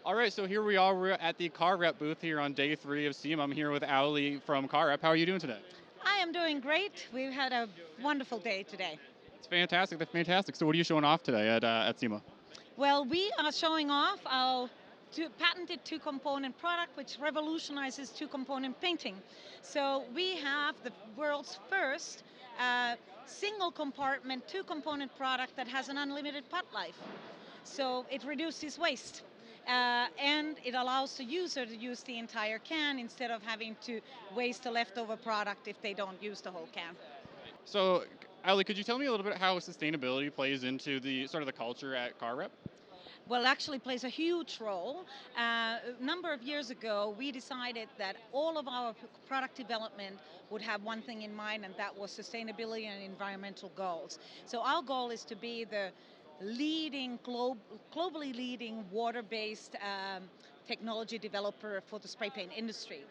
All right, so here we are. We're at the Car-Rep booth here on day 3 of SEMA. I'm here with Auli from Car-Rep. How are you doing today? I am doing great. We've had a wonderful day today. It's fantastic. That's fantastic. So what are you showing off today at SEMA? Well, we are showing off our patented two-component product, which revolutionizes two-component painting. So we have the world's first single compartment, two-component product that has an unlimited pot life. So it reduces waste. And it allows the user to use the entire can instead of having to waste a leftover product if they don't use the whole can. So, Auli, could you tell me a little bit how sustainability plays into the sort of the culture at Car-Rep? Well, actually plays a huge role. A number of years ago, we decided that all of our product development would have one thing in mind, and that was sustainability and environmental goals. So our goal is to be the leading, globally leading water-based technology developer for the spray paint industry.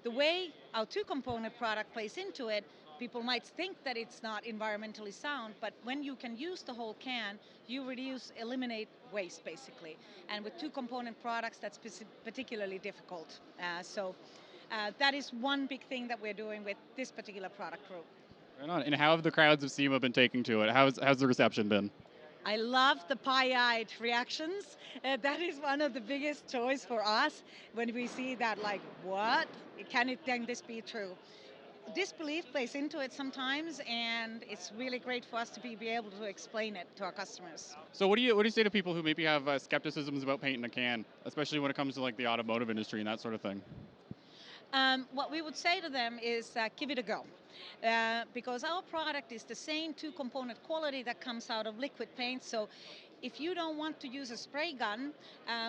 The way our two-component product plays into it, people might think that it's not environmentally sound, but when you can use the whole can, you eliminate waste basically. And with two-component products, that's particularly difficult. That is one big thing that we're doing with this particular product group. Right on. And how have the crowds of SEMA been taking to it? How's the reception been? I love the pie-eyed reactions. That is one of the biggest joys for us when we see that, like, what? Can this be true? Disbelief plays into it sometimes, and it's really great for us to be able to explain it to our customers. So what do you say to people who maybe have skepticisms about painting a can, especially when it comes to like the automotive industry and that sort of thing? What we would say to them is give it a go. Because our product is the same two-component quality that comes out of liquid paint. So if you don't want to use a spray gun,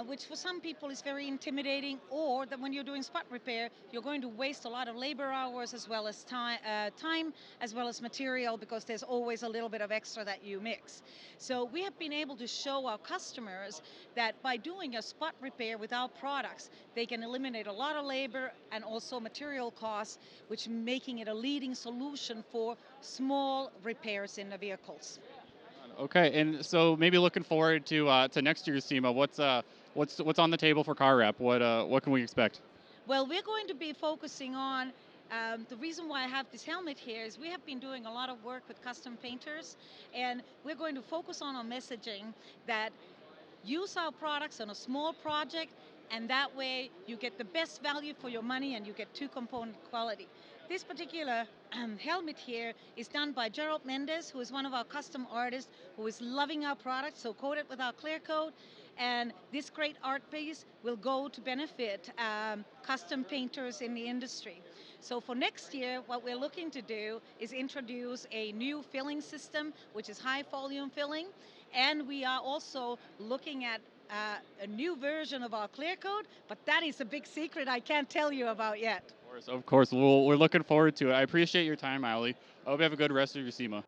which for some people is very intimidating, or that when you're doing spot repair, you're going to waste a lot of labor hours as well as time as well as material, because there's always a little bit of extra that you mix. So we have been able to show our customers that by doing a spot repair with our products, they can eliminate a lot of labor and also material costs, which making it a leading solution for small repairs in the vehicles. Okay, and so maybe looking forward to next year's SEMA. What's on the table for Car-Rep? What can we expect? Well, we're going to be focusing on the reason why I have this helmet here is we have been doing a lot of work with custom painters, and we're going to focus on our messaging that use our products on a small project, and that way you get the best value for your money and you get two-component quality. This particular helmet here is done by Gerald Mendez, who is one of our custom artists who is loving our product, so coated with our clear coat. And this great art piece will go to benefit custom painters in the industry. So for next year, what we're looking to do is introduce a new filling system, which is high volume filling. And we are also looking at a new version of our clear coat, but that is a big secret I can't tell you about yet. Of course. We're looking forward to it. I appreciate your time, Auli. I hope you have a good rest of your SEMA.